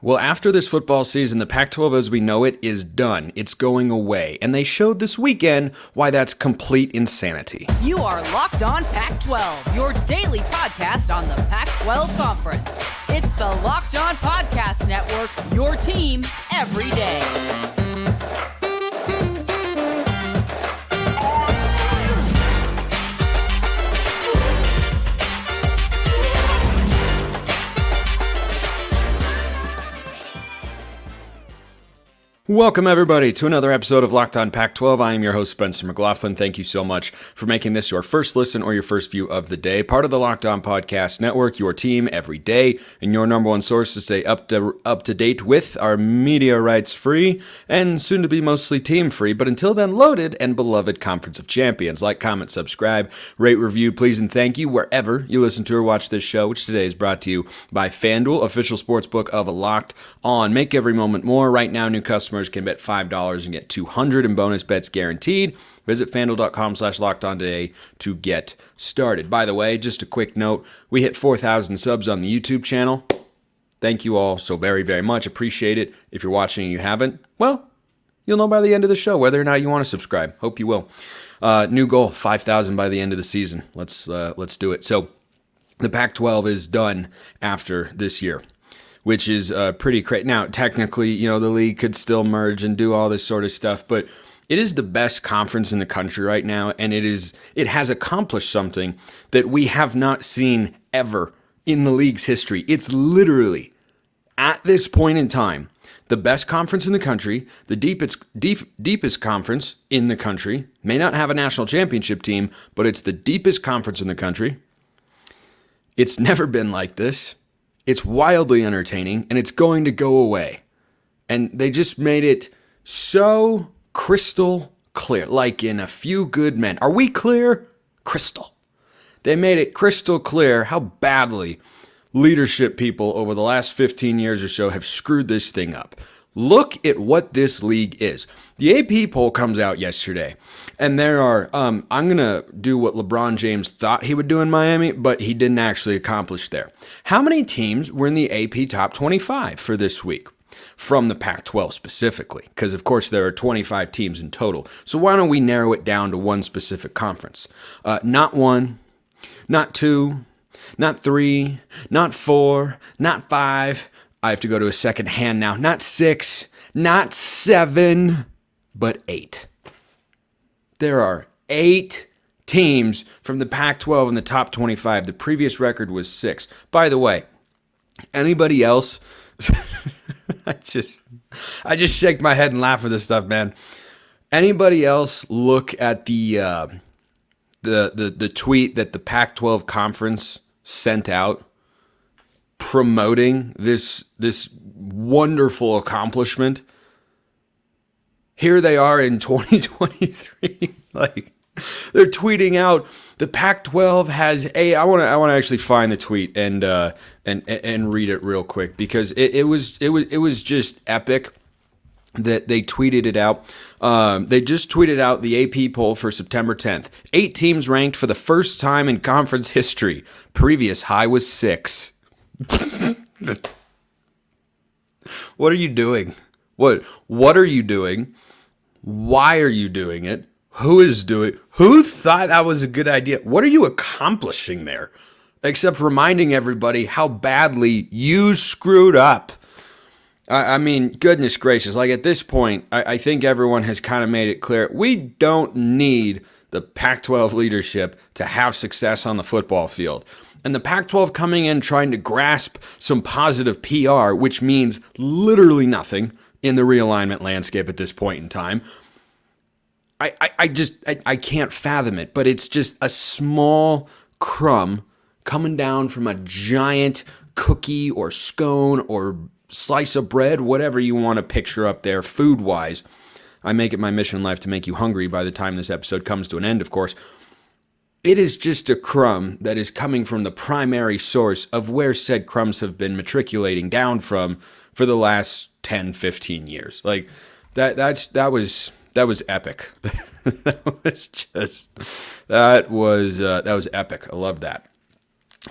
Well, after this football season, the Pac-12 as we know it is done. It's going away. And they showed this weekend why that's complete insanity. You are Locked On Pac-12, your daily podcast on the Pac-12 Conference. It's the Locked On Podcast Network, your team every day. Welcome, everybody, to another episode of Locked On Pac-12. I am your host, Spencer McLaughlin. Thank you so much for making this your first listen or your first view of the day. Part of the Locked On Podcast Network, your team every day, and your number one source to stay up to date with our media rights free and soon to be mostly team free, but until then, loaded and beloved Conference of Champions. Like, comment, subscribe, rate, review, please, and thank you wherever you listen to or watch this show, which today is brought to you by FanDuel, official sportsbook of Locked On. Make every moment more. Right now, new customers can bet $5 and get $200 in bonus bets guaranteed. Visit fanduel.com/lockedon today to get started. By the way, just a quick note, we hit 4,000 subs on the YouTube channel. Thank you all so very, very much. Appreciate it. If you're watching and you haven't, well, you'll know by the end of the show whether or not you want to subscribe. Hope you will. New goal, 5,000 by the end of the season. Let's do it. So the Pac-12 is done after this year, which is pretty crazy. Now, technically, the league could still merge and do all this sort of stuff, but it is the best conference in the country right now, and it has accomplished something that we have not seen ever in the league's history. It's literally, at this point in time, the best conference in the country, the deepest conference in the country. May not have a national championship team, but it's the deepest conference in the country. It's never been like this. It's wildly entertaining, and it's going to go away. And they just made it so crystal clear, like in A Few Good Men. Are we clear? Crystal. They made it crystal clear how badly leadership people over the last 15 years or so have screwed this thing up. Look at what this league is. The AP poll comes out yesterday, and there are, I'm going to do what LeBron James thought he would do in Miami, but he didn't actually accomplish there. How many teams were in the AP top 25 for this week? From the Pac-12 specifically, because of course there are 25 teams in total. So why don't we narrow it down to one specific conference? Not one, not two, not three, not four, not five. I have to go to a second hand now. Not six, not seven, but 8. There are 8 teams from the Pac-12 in the top 25. The previous record was 6. By the way, anybody else? I just shake my head and laugh at this stuff, man. Anybody else look at the tweet that the Pac-12 conference sent out promoting this wonderful accomplishment? Here they are in 2023. Like, they're tweeting out the Pac-12 has I want to actually find the tweet and read it real quick, because it was just epic that they tweeted it out. They just tweeted out the AP poll for September 10th. 8 teams ranked for the first time in conference history. Previous high was 6. What are you doing? What are you doing? Why are you doing it? Who thought that was a good idea? What are you accomplishing there? Except reminding everybody how badly you screwed up. I mean, goodness gracious. Like, at this point, I think everyone has kind of made it clear. We don't need the Pac-12 leadership to have success on the football field. And the Pac-12 coming in trying to grasp some positive PR, which means literally nothing in the realignment landscape at this point in time. I can't fathom it, but it's just a small crumb coming down from a giant cookie or scone or slice of bread, whatever you want to picture up there food-wise. I make it my mission in life to make you hungry by the time this episode comes to an end, of course. It is just a crumb that is coming from the primary source of where said crumbs have been matriculating down from for the last 10, 15 years. Like, that was epic. that was epic. I love that.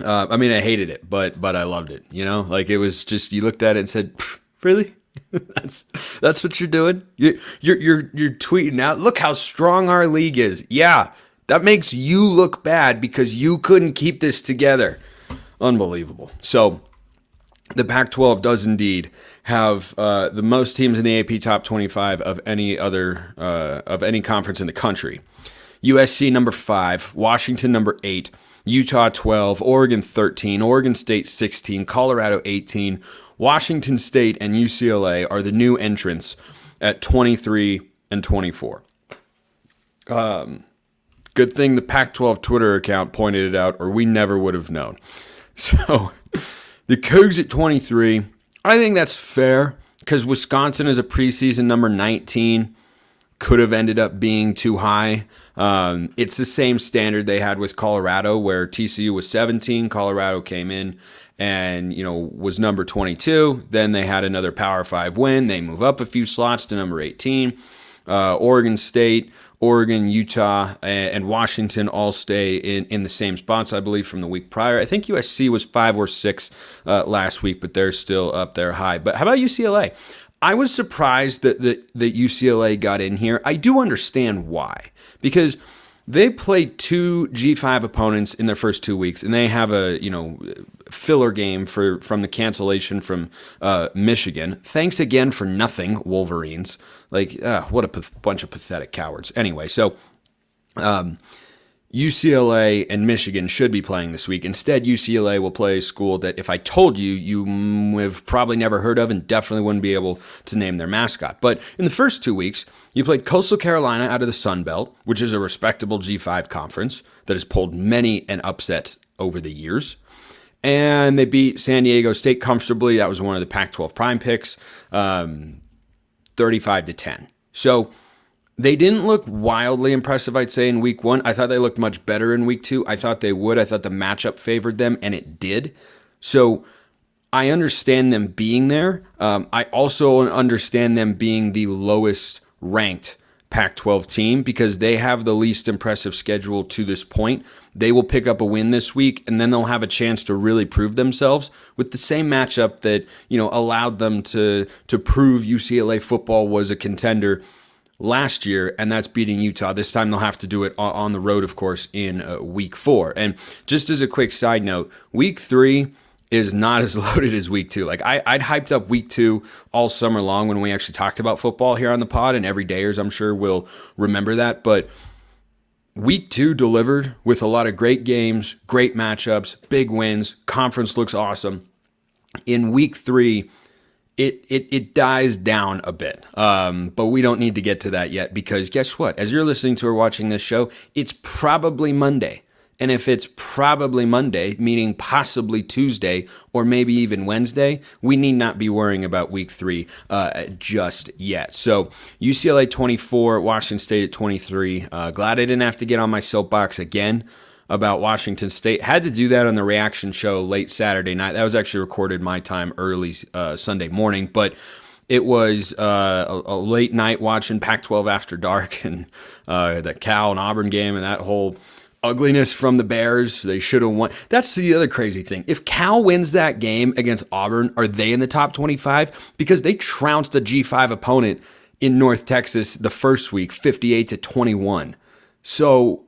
I mean, I hated it, but I loved it. You know, like it was just, you looked at it and said, really? That's what you're doing? You're tweeting out, look how strong our league is. Yeah, that makes you look bad because you couldn't keep this together. Unbelievable. So the Pac-12 does indeed have the most teams in the AP Top 25 of any conference in the country. USC number 5, Washington number 8, Utah 12, Oregon 13, Oregon State 16, Colorado 18. Washington State and UCLA are the new entrants at 23 and 24. Good thing the Pac-12 Twitter account pointed it out, or we never would have known. So the Cougs at 23, I think that's fair because Wisconsin is a preseason number 19. Could have ended up being too high. It's the same standard they had with Colorado, where TCU was 17. Colorado came in and, was number 22. Then they had another Power 5 win. They move up a few slots to number 18. Oregon State, Oregon, Utah, and Washington all stay in the same spots, I believe, from the week prior. I think USC was 5 or 6 last week, but they're still up there high. But how about UCLA? I was surprised that UCLA got in here. I do understand why, because they played 2 G5 opponents in their first 2 weeks, and they have a filler game from the cancellation from Michigan. Thanks again for nothing, Wolverines. What a bunch of pathetic cowards. Anyway, so UCLA and Michigan should be playing this week. Instead, UCLA will play a school that if I told you, you have probably never heard of and definitely wouldn't be able to name their mascot. But in the first 2 weeks, you played Coastal Carolina out of the Sun Belt, which is a respectable G5 conference that has pulled many an upset over the years. And they beat San Diego State comfortably. That was one of the Pac-12 prime picks, 35-10. So they didn't look wildly impressive, I'd say, in week 1. I thought they looked much better in week 2. I thought they would. I thought the matchup favored them, and it did. So I understand them being there. I also understand them being the lowest ranked Pac-12 team because they have the least impressive schedule to this point. They will pick up a win this week, and then they'll have a chance to really prove themselves with the same matchup that, allowed them to prove UCLA football was a contender last year, and that's beating Utah. This time they'll have to do it on the road, of course, in week 4. And just as a quick side note, week 3 is not as loaded as week 2. I'd hyped up week 2 all summer long when we actually talked about football here on the pod, and everydayers, I'm sure, will remember that. But week 2 delivered with a lot of great games, great matchups, big wins. Conference looks awesome. In week 3, it dies down a bit, but we don't need to get to that yet because guess what? As you're listening to or watching this show, it's probably Monday. And if it's probably Monday, meaning possibly Tuesday or maybe even Wednesday, we need not be worrying about week 3 just yet. So UCLA 24, Washington State at 23. Glad I didn't have to get on my soapbox again about Washington State. Had to do that on the reaction show late Saturday night. That was actually recorded my time early Sunday morning, but it was a late night watching Pac-12 After Dark and the Cal and Auburn game and that whole ugliness from the Bears. They should have won. That's the other crazy thing. If Cal wins that game against Auburn, are they in the top 25? Because they trounced a G5 opponent in North Texas the first week, 58-21. So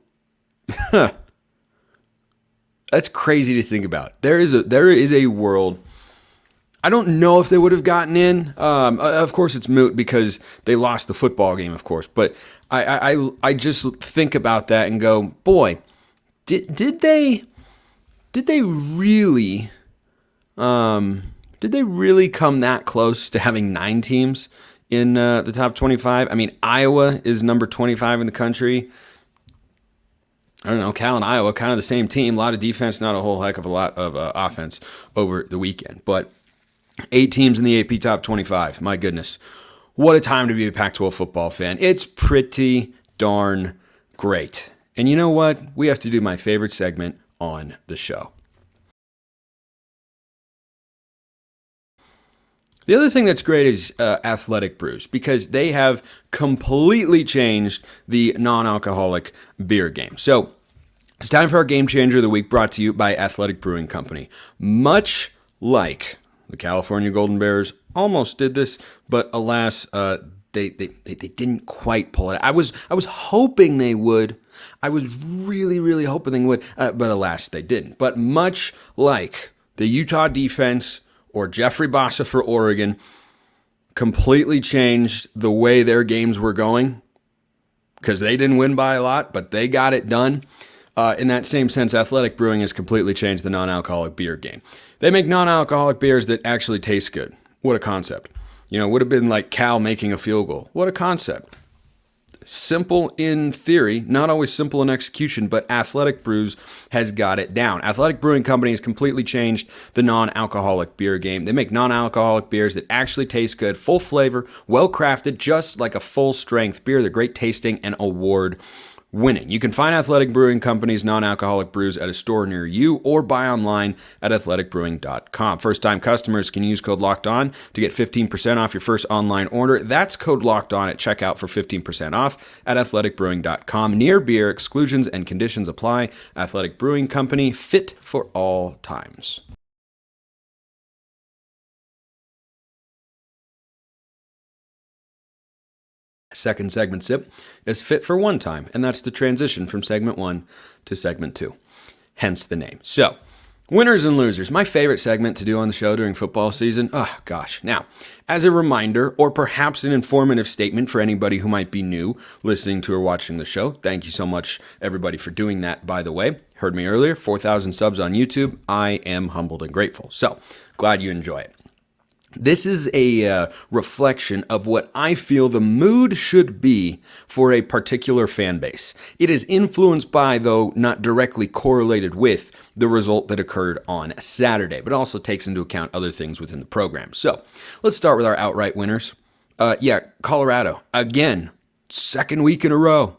that's crazy to think about. There is a world. I don't know if they would have gotten in. Of course, it's moot because they lost the football game, of course. But I just think about that and go, boy, did they really come that close to having 9 teams in the top 25? I mean, Iowa is number 25 in the country. I don't know, Cal and Iowa, kind of the same team. A lot of defense, not a whole heck of a lot of offense over the weekend. But 8 teams in the AP Top 25. My goodness. What a time to be a Pac-12 football fan. It's pretty darn great. And you know what? We have to do my favorite segment on the show. The other thing that's great is Athletic Brews because they have completely changed the non-alcoholic beer game. So It's time for our Game Changer of the Week, brought to you by Athletic Brewing Company. Much like the California Golden Bears almost did this, but alas, they didn't quite pull it. I was hoping they would. I was really hoping they would, but alas, they didn't. But much like the Utah defense or Jeffrey Bassa for Oregon completely changed the way their games were going, because they didn't win by a lot, but they got it done. In that same sense, Athletic Brewing has completely changed the non-alcoholic beer game. They make non-alcoholic beers that actually taste good. What a concept. Would have been like Cal making a field goal. What a concept. Simple in theory, not always simple in execution, but Athletic Brews has got it down. Athletic Brewing Company has completely changed the non-alcoholic beer game. They make non-alcoholic beers that actually taste good, full flavor, well-crafted, just like a full-strength beer. They're great tasting and award-winning. You can find Athletic Brewing Company's non-alcoholic brews at a store near you or buy online at athleticbrewing.com. First-time customers can use code LOCKEDON to get 15% off your first online order. That's code LOCKEDON at checkout for 15% off at athleticbrewing.com. Near beer, exclusions and conditions apply. Athletic Brewing Company, fit for all times. Second segment sip is fit for one time, and that's the transition from segment 1 to segment 2, hence the name. So, winners and losers, my favorite segment to do on the show during football season. Oh, gosh. Now, as a reminder, or perhaps an informative statement for anybody who might be new listening to or watching the show, thank you so much, everybody, for doing that, by the way. Heard me earlier, 4,000 subs on YouTube. I am humbled and grateful. So, glad you enjoy it. This is a reflection of what I feel the mood should be for a particular fan base. It is influenced by, though not directly correlated with, the result that occurred on Saturday, but also takes into account other things within the program. So let's start with our outright winners. Colorado, again, second week in a row.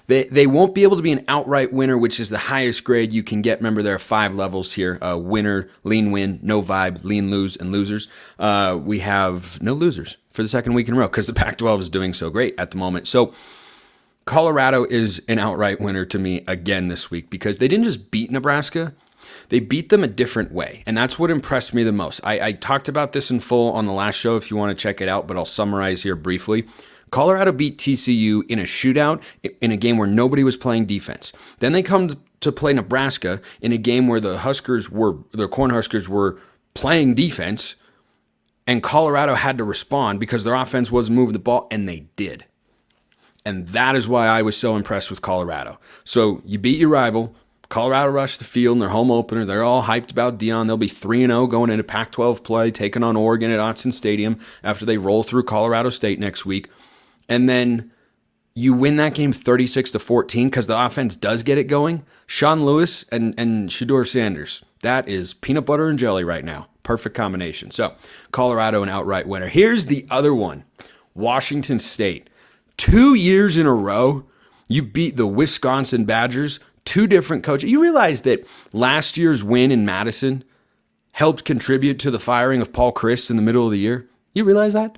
They won't be able to be an outright winner, which is the highest grade you can get. Remember, there are 5 levels here. Winner, lean win, no vibe, lean lose, and losers. We have no losers for the second week in a row because the Pac-12 is doing so great at the moment. So Colorado is an outright winner to me again this week because they didn't just beat Nebraska. They beat them a different way, and that's what impressed me the most. I talked about this in full on the last show if you want to check it out, but I'll summarize here briefly. Colorado beat TCU in a shootout in a game where nobody was playing defense. Then they come to play Nebraska in a game where the Cornhuskers were playing defense, and Colorado had to respond because their offense wasn't moving the ball, and they did. And that is why I was so impressed with Colorado. So you beat your rival. Colorado rushed the field in their home opener. They're all hyped about Deion. They'll be 3-0 going into Pac-12 play, taking on Oregon at Autzen Stadium after they roll through Colorado State next week. And then you win that game 36-14 because the offense does get it going. Sean Lewis and Shedeur Sanders. That is peanut butter and jelly right now. Perfect combination. So, Colorado, an outright winner. Here's the other one. Washington State. 2 years in a row, you beat the Wisconsin Badgers. 2 different coaches. You realize that last year's win in Madison helped contribute to the firing of Paul Chryst in the middle of the year? You realize that?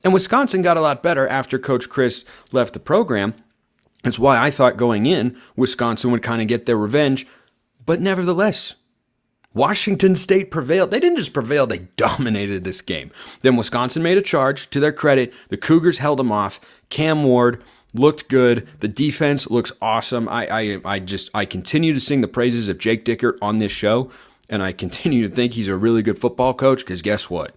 And Wisconsin got a lot better after Coach Chryst left the program. That's why I thought going in, Wisconsin would kind of get their revenge. But nevertheless, Washington State prevailed. They didn't just prevail, they dominated this game. Then Wisconsin made a charge. To their credit, the Cougars held them off. Cam Ward looked good. The defense looks awesome. I continue to sing the praises of Jake Dickert on this show, and I continue to think he's a really good football coach because guess what?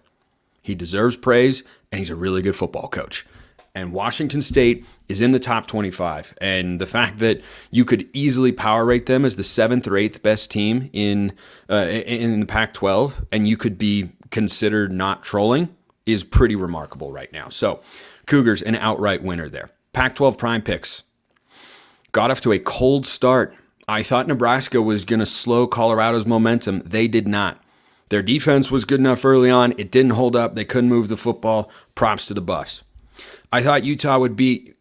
He deserves praise, and he's a really good football coach. And Washington State is in the top 25. And the fact that you could easily power rate them as the 7th or 8th best team in the Pac-12, and you could be considered not trolling, is pretty remarkable right now. So, Cougars, an outright winner there. Pac-12 prime picks. Got off to a cold start. I thought Nebraska was going to slow Colorado's momentum. They did not. Their defense was good enough early on. It didn't hold up. They couldn't move the football. Props to the Buffs. I thought Utah would beat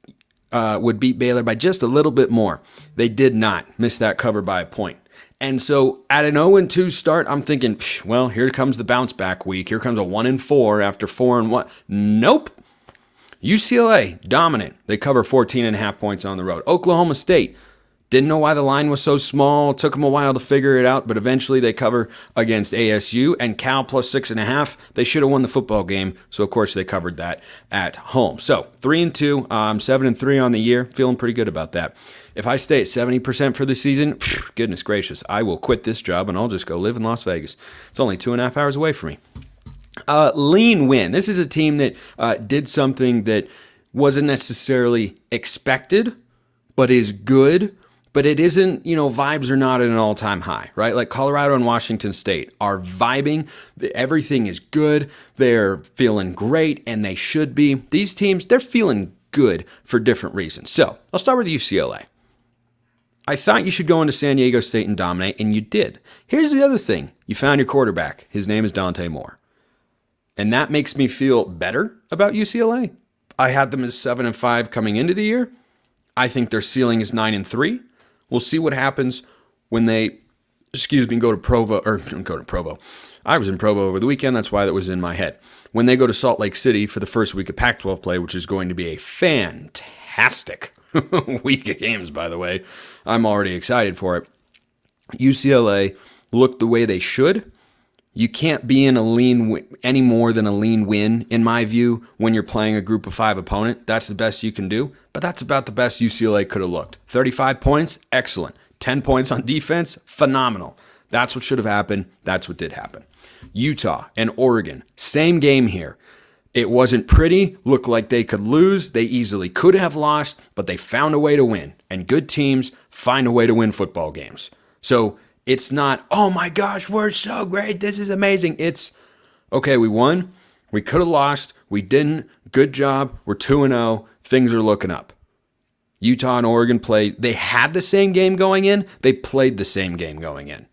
Baylor by just a little bit more. They did not. Miss that cover by a point. And so at an 0-2 start, I'm thinking, well, here comes the bounce back week. Here comes a 1-4 after 4-1. Nope. UCLA, dominant. They cover 14.5 points on the road. Oklahoma State, Didn't know why the line was so small. It took them a while to figure it out, but eventually they cover against ASU and Cal plus 6.5. They should have won the football game, so of course they covered that at home. So 3-2, 7-3 on the year. Feeling pretty good about that. If I stay at 70% for the season, goodness gracious, I will quit this job and I'll just go live in Las Vegas. It's only 2.5 hours away from me. Lean win. This is a team that did something that wasn't necessarily expected, but is good. But it isn't, vibes are not at an all-time high, right? Like Colorado and Washington State are vibing. Everything is good. They're feeling great, and they should be. These teams, they're feeling good for different reasons. So I'll start with UCLA. I thought you should go into San Diego State and dominate, and you did. Here's the other thing. You found your quarterback. His name is Dante Moore. And that makes me feel better about UCLA. I had them as 7-5 coming into the year. I think their ceiling is 9-3. We'll see what happens when they, go to Provo. I was in Provo over the weekend. That's why that was in my head. When they go to Salt Lake City for the first week of Pac-12 play, which is going to be a fantastic week of games, by the way. I'm already excited for it. UCLA looked the way they should. You can't be in a lean any more than a lean win, in my view, when you're playing a group of 5 opponent. That's the best you can do, but that's about the best UCLA could have looked. 35 points, excellent. 10 points on defense, phenomenal. That's what should have happened. That's what did happen. Utah and Oregon, same game here. It wasn't pretty, looked like they could lose. They easily could have lost, but they found a way to win. And good teams find a way to win football games. So it's not, oh my gosh, we're so great, this is amazing. It's, okay, we won, we could have lost, we didn't, good job, we're 2-0, things are looking up. Utah and Oregon played, they had the same game going in, they played the same game going in.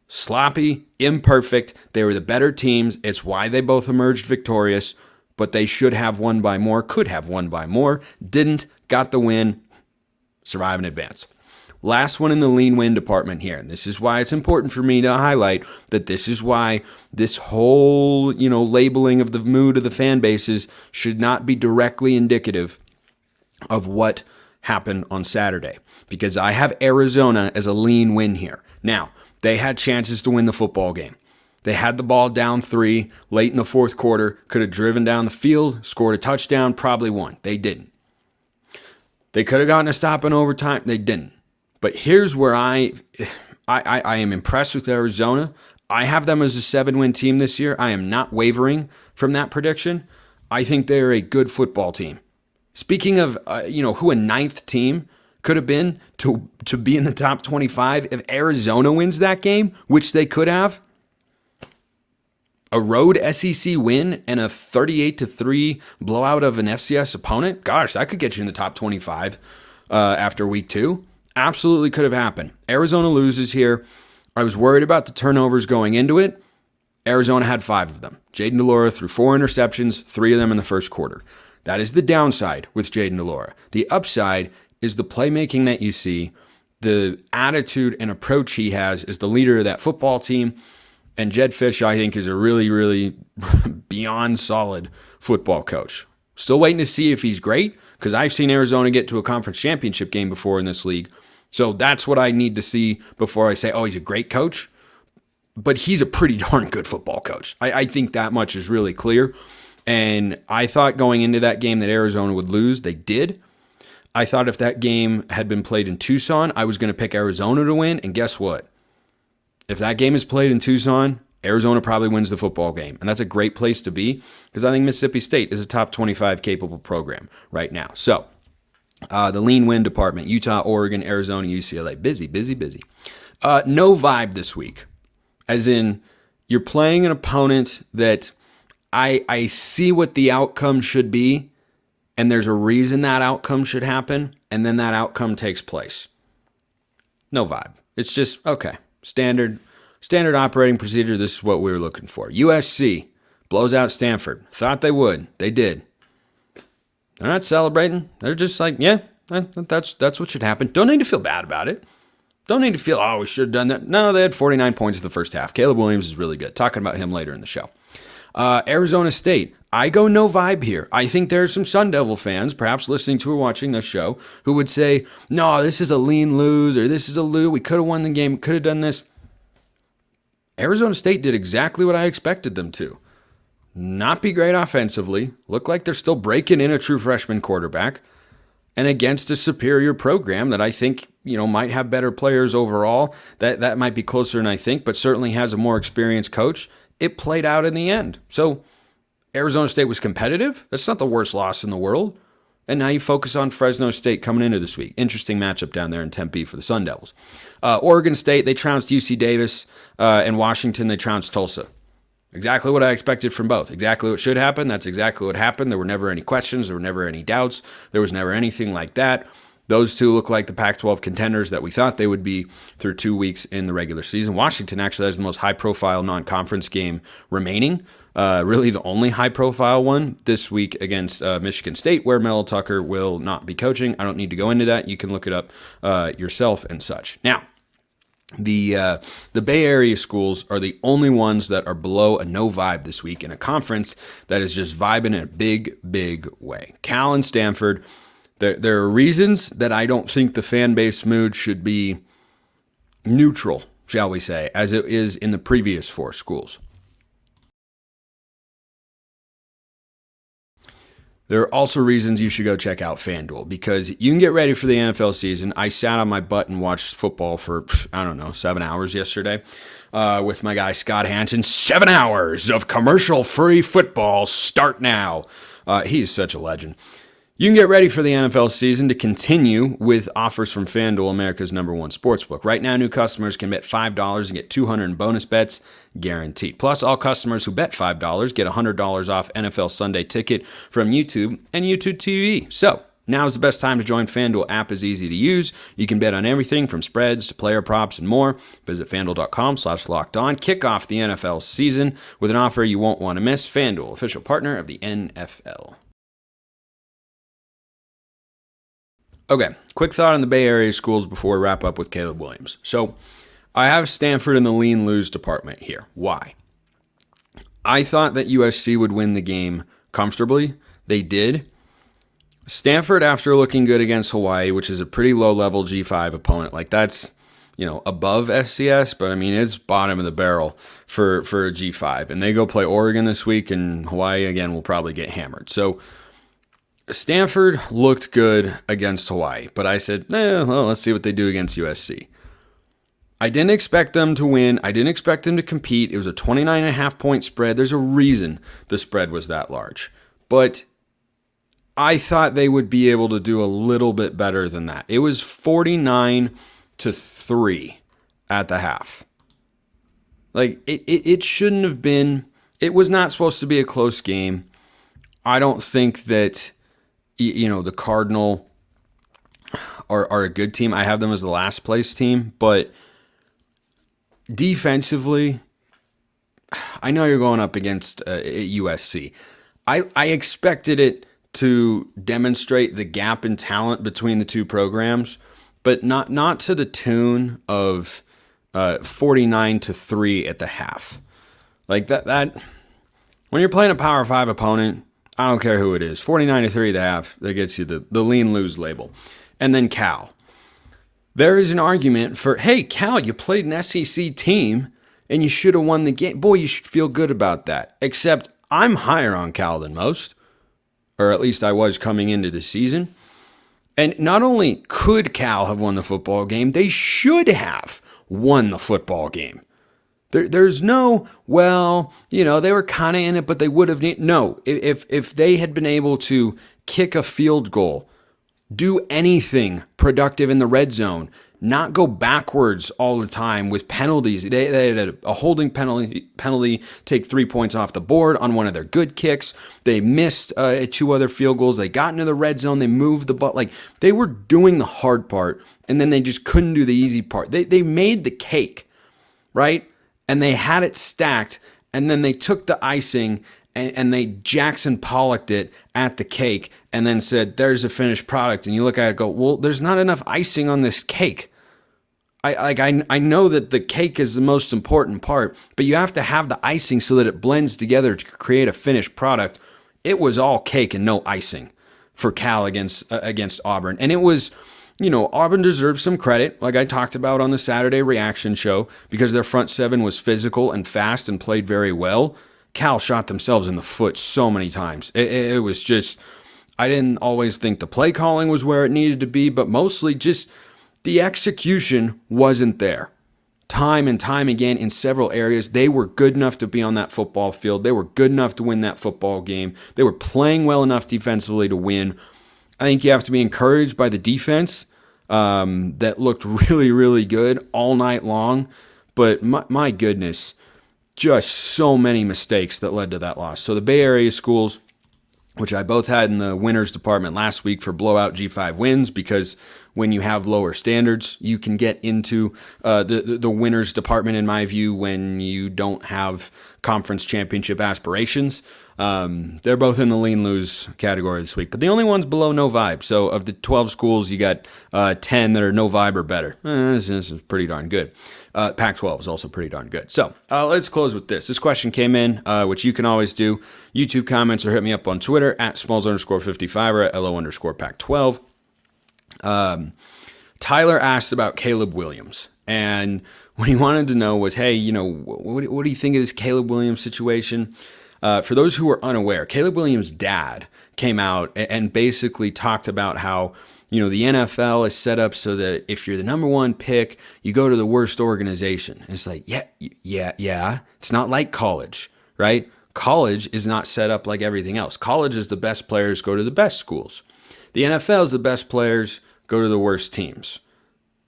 Sloppy, imperfect, they were the better teams, it's why they both emerged victorious, but they should have won by more, could have won by more, didn't, got the win, survive and advance. Last one in the lean win department here, and this is why it's important for me to highlight that this is why this whole, labeling of the mood of the fan bases should not be directly indicative of what happened on Saturday, because I have Arizona as a lean win here. Now, they had chances to win the football game. They had the ball down 3 late in the fourth quarter, could have driven down the field, scored a touchdown, probably won. They didn't. They could have gotten a stop in overtime. They didn't. But here's where I am impressed with Arizona. I have them as a 7-win team this year. I am not wavering from that prediction. I think they're a good football team. Speaking of, who a 9th team could have been to be in the top 25, if Arizona wins that game, which they could have, a road SEC win and a 38-3 blowout of an FCS opponent, gosh, that could get you in the top 25 after week 2. Absolutely could have happened. Arizona loses here. I was worried about the turnovers going into it. Arizona had 5 of them. Jayden de Laura threw 4 interceptions, 3 of them in the first quarter. That is the downside with Jayden de Laura. The upside is the playmaking that you see, the attitude and approach he has as the leader of that football team. And Jedd Fisch, I think, is a really, really beyond solid football coach. Still waiting to see if he's great, because I've seen Arizona get to a conference championship game before in this league. So that's what I need to see before I say, oh, he's a great coach. But he's a pretty darn good football coach. I think that much is really clear. And I thought going into that game that Arizona would lose. They did. I thought if that game had been played in Tucson, I was going to pick Arizona to win. And guess what? If that game is played in Tucson, Arizona probably wins the football game. And that's a great place to be, because I think Mississippi State is a top 25 capable program right now. So the lean win department, Utah, Oregon, Arizona, UCLA, busy. No vibe this week, as in you're playing an opponent that I see what the outcome should be, and there's a reason that outcome should happen, and then that outcome takes place. No vibe. It's just, okay, standard operating procedure. This is what we were looking for. USC blows out Stanford. Thought they would. They did. They're not celebrating. They're just like, yeah, that's what should happen. Don't need to feel bad about it. Don't need to feel, oh, we should have done that. No, they had 49 points in the first half. Caleb Williams is really good. Talking about him later in the show. Arizona State. I go no vibe here. I think there's some Sun Devil fans, perhaps listening to or watching this show, who would say, no, this is a lean lose, or this is a lose. We could have won the game, could have done this. Arizona State did exactly what I expected them to. Not be great offensively, look like they're still breaking in a true freshman quarterback, and against a superior program that I think, might have better players overall. That might be closer than I think, but certainly has a more experienced coach. It played out in the end. So Arizona State was competitive. That's not the worst loss in the world. And now you focus on Fresno State coming into this week. Interesting matchup down there in Tempe for the Sun Devils. Oregon State, they trounced UC Davis. And Washington, they trounced Tulsa. Exactly what I expected from both. Exactly what should happen. That's exactly what happened. There were never any questions. There were never any doubts. There was never anything like that. Those two look like the Pac-12 contenders that we thought they would be through 2 weeks in the regular season. Washington actually has the most high-profile non-conference game remaining. Really the only high-profile one this week against Michigan State, where Mel Tucker will not be coaching. I don't need to go into that. You can look it up yourself and such. Now, the Bay Area schools are the only ones that are below a no vibe this week in a conference that is just vibing in a big, big way. Cal and Stanford, there are reasons that I don't think the fan base mood should be neutral, shall we say, as it is in the previous 4 schools. There are also reasons you should go check out FanDuel, because you can get ready for the NFL season. I sat on my butt and watched football for, 7 hours yesterday with my guy Scott Hansen. 7 hours of commercial-free football start now. He is such a legend. You can get ready for the NFL season to continue with offers from FanDuel, America's #1 sportsbook. Right now, new customers can bet $5 and get $200 in bonus bets guaranteed. Plus, all customers who bet $5 get $100 off NFL Sunday Ticket from YouTube and YouTube TV. So, now is the best time to join. FanDuel app is easy to use. You can bet on everything from spreads to player props and more. Visit FanDuel.com/lockedon. Kick off the NFL season with an offer you won't want to miss. FanDuel, official partner of the NFL. Okay, quick thought on the Bay Area schools before we wrap up with Caleb Williams. So, I have Stanford in the lean-lose department here. Why? I thought that USC would win the game comfortably. They did. Stanford, after looking good against Hawaii, which is a pretty low-level G5 opponent, like that's, above FCS, but it's bottom of the barrel for a G5. And they go play Oregon this week, and Hawaii, again, will probably get hammered. So, Stanford looked good against Hawaii, but I said, let's see what they do against USC. I didn't expect them to win. I didn't expect them to compete. It was a 29.5-point spread. There's a reason the spread was that large. But I thought they would be able to do a little bit better than that. It was 49-3 at the half. Like, it shouldn't have been. It was not supposed to be a close game. I don't think that the Cardinal are a good team. I have them as the last place team, but defensively, I know you're going up against USC. I expected it to demonstrate the gap in talent between the two programs, but not to the tune of 49-3 at the half. Like that when you're playing a Power 5 opponent, I don't care who it is. 49-3 at the half, that gets you the lean-lose label. And then Cal. There is an argument for, hey, Cal, you played an SEC team, and you should have won the game. Boy, you should feel good about that. Except I'm higher on Cal than most, or at least I was coming into the season. And not only could Cal have won the football game, they should have won the football game. There's no, they were kind of in it, but they would have. No, if they had been able to kick a field goal, do anything productive in the red zone, not go backwards all the time with penalties. They had a holding penalty, take 3 points off the board on one of their good kicks. They missed 2 other field goals. They got into the red zone. They moved the ball. Like, they were doing the hard part, and then they just couldn't do the easy part. They made the cake, right? And they had it stacked, and then they took the icing and they Jackson Pollocked it at the cake and then said, there's a finished product. And you look at it and go, well, there's not enough icing on this cake. I know that the cake is the most important part, but you have to have the icing so that it blends together to create a finished product. it was all cake and no icing for Cal against Auburn. And it was, Auburn deserves some credit, like I talked about on the Saturday reaction show, because their front seven was physical and fast and played very well. Cal shot themselves in the foot so many times. It was just, I didn't always think the play calling was where it needed to be, but mostly just the execution wasn't there. Time and time again in several areas, they were good enough to be on that football field. They were good enough to win that football game. They were playing well enough defensively to win. I think you have to be encouraged by the defense that looked really, really good all night long. But my goodness, just so many mistakes that led to that loss. So the Bay Area schools, which I both had in the winners department last week for blowout G5 wins, because when you have lower standards, you can get into the winners department, in my view, when you don't have conference championship aspirations. They're both in the lean-lose category this week, but the only one's below no vibe. So of the 12 schools, you got 10 that are no vibe or better. This is pretty darn good. Pac-12 is also pretty darn good. So let's close with this. This question came in, which you can always do. YouTube comments or hit me up on Twitter at Smalls_55 or at LO_Pac-12. Tyler asked about Caleb Williams, and what he wanted to know was, hey, what do you think of this Caleb Williams situation? For those who are unaware, Caleb Williams' dad came out and basically talked about how, the NFL is set up so that if you're the number one pick, you go to the worst organization. And it's like, yeah. It's not like college, right? College is not set up like everything else. College is the best players go to the best schools. The NFL is the best players go to the worst teams,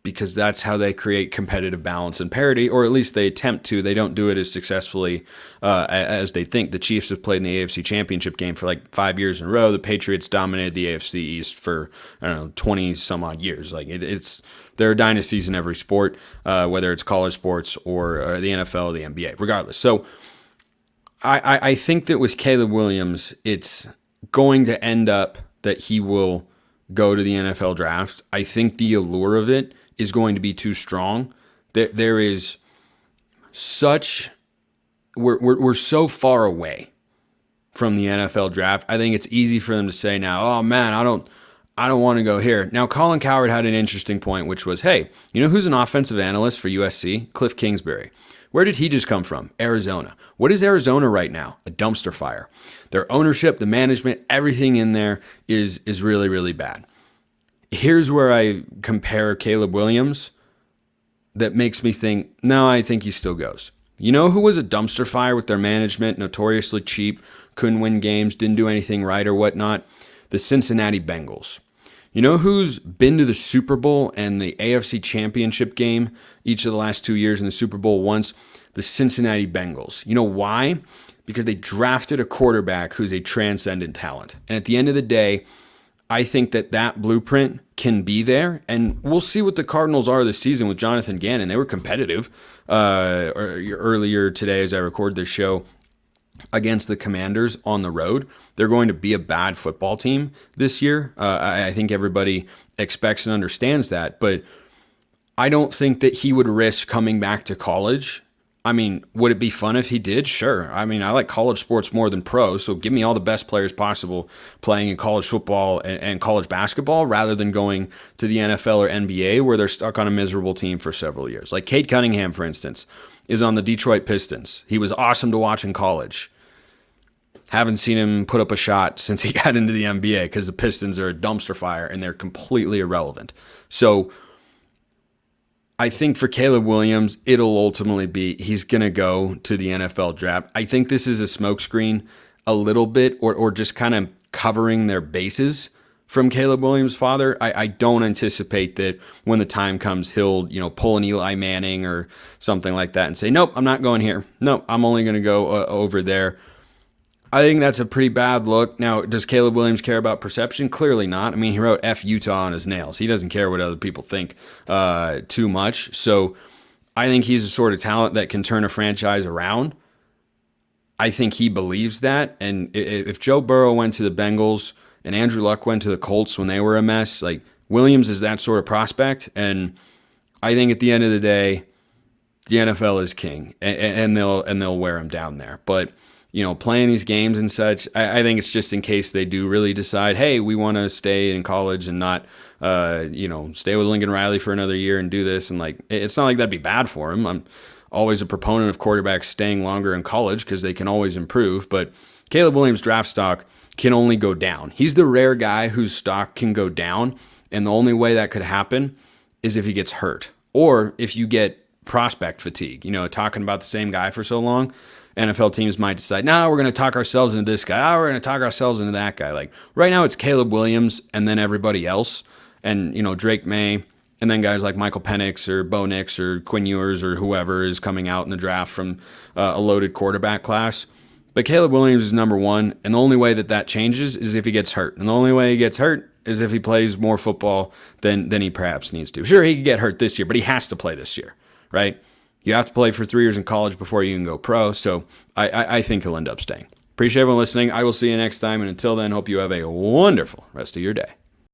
because that's how they create competitive balance and parity, or at least they attempt to. They don't do it as successfully as they think. The Chiefs have played in the AFC Championship game for like 5 years in a row. The Patriots dominated the AFC East for, 20 some odd years. Like there are dynasties in every sport, whether it's college sports or the NFL or the NBA, regardless. So I think that with Caleb Williams, it's going to end up that he will go to the NFL draft. I think the allure of it is going to be too strong. There is such, we're so far away from the NFL draft. I think it's easy for them to say now, oh man, I don't want to go here. Now, Colin Cowherd had an interesting point, which was, hey, you know who's an offensive analyst for USC? Cliff Kingsbury. Where did he just come from? Arizona. What is Arizona right now? A dumpster fire. Their ownership, the management, everything in there is really, really bad. Here's where I compare Caleb Williams that makes me think, no, I think he still goes. You know who was a dumpster fire with their management, notoriously cheap, couldn't win games, didn't do anything right or whatnot? The Cincinnati Bengals. You know who's been to the Super Bowl and the AFC Championship game each of the last 2 years and the Super Bowl once? The Cincinnati Bengals. You know why? Because they drafted a quarterback who's a transcendent talent. And at the end of the day, I think that blueprint can be there. And we'll see what the Cardinals are this season with Jonathan Gannon. They were competitive earlier today as I record this show against the Commanders on the road. They're going to be a bad football team this year. I think everybody expects and understands that, but I don't think that he would risk coming back to college. I mean, would it be fun if he did? Sure. I mean, I like college sports more than pro, so give me all the best players possible playing in college football and college basketball rather than going to the NFL or NBA where they're stuck on a miserable team for several years. Like Cade Cunningham, for instance, is on the Detroit Pistons. He was awesome to watch in college. Haven't seen him put up a shot since he got into the NBA because the Pistons are a dumpster fire and they're completely irrelevant. So I think for Caleb Williams, it'll ultimately be he's going to go to the NFL draft. I think this is a smokescreen a little bit or just kind of covering their bases from Caleb Williams' father. I don't anticipate that when the time comes, he'll pull an Eli Manning or something like that and say, nope, I'm not going here. Nope, I'm only going to go over there. I think that's a pretty bad look. Now, does Caleb Williams care about perception? Clearly not. I mean, he wrote F Utah on his nails. He doesn't care what other people think too much. So I think he's the sort of talent that can turn a franchise around. I think he believes that. And if Joe Burrow went to the Bengals and Andrew Luck went to the Colts when they were a mess, like Williams is that sort of prospect. And I think at the end of the day, the NFL is king, and they'll wear him down there. But playing these games and such. I think it's just in case they do really decide, hey, we want to stay in college and not, stay with Lincoln Riley for another year and do this. And it's not like that'd be bad for him. I'm always a proponent of quarterbacks staying longer in college because they can always improve. But Caleb Williams' draft stock can only go down. He's the rare guy whose stock can go down. And the only way that could happen is if he gets hurt or if you get prospect fatigue. Talking about the same guy for so long, NFL teams might decide, we're going to talk ourselves into this guy. We're going to talk ourselves into that guy. Right now it's Caleb Williams and then everybody else. And, Drake May and then guys like Michael Penix or Bo Nix or Quinn Ewers or whoever is coming out in the draft from a loaded quarterback class. But Caleb Williams is number one. And the only way that changes is if he gets hurt. And the only way he gets hurt is if he plays more football than he perhaps needs to. Sure, he could get hurt this year, but he has to play this year, right? You have to play for 3 years in college before you can go pro. So I think he'll end up staying. Appreciate everyone listening. I will see you next time. And until then, hope you have a wonderful rest of your day.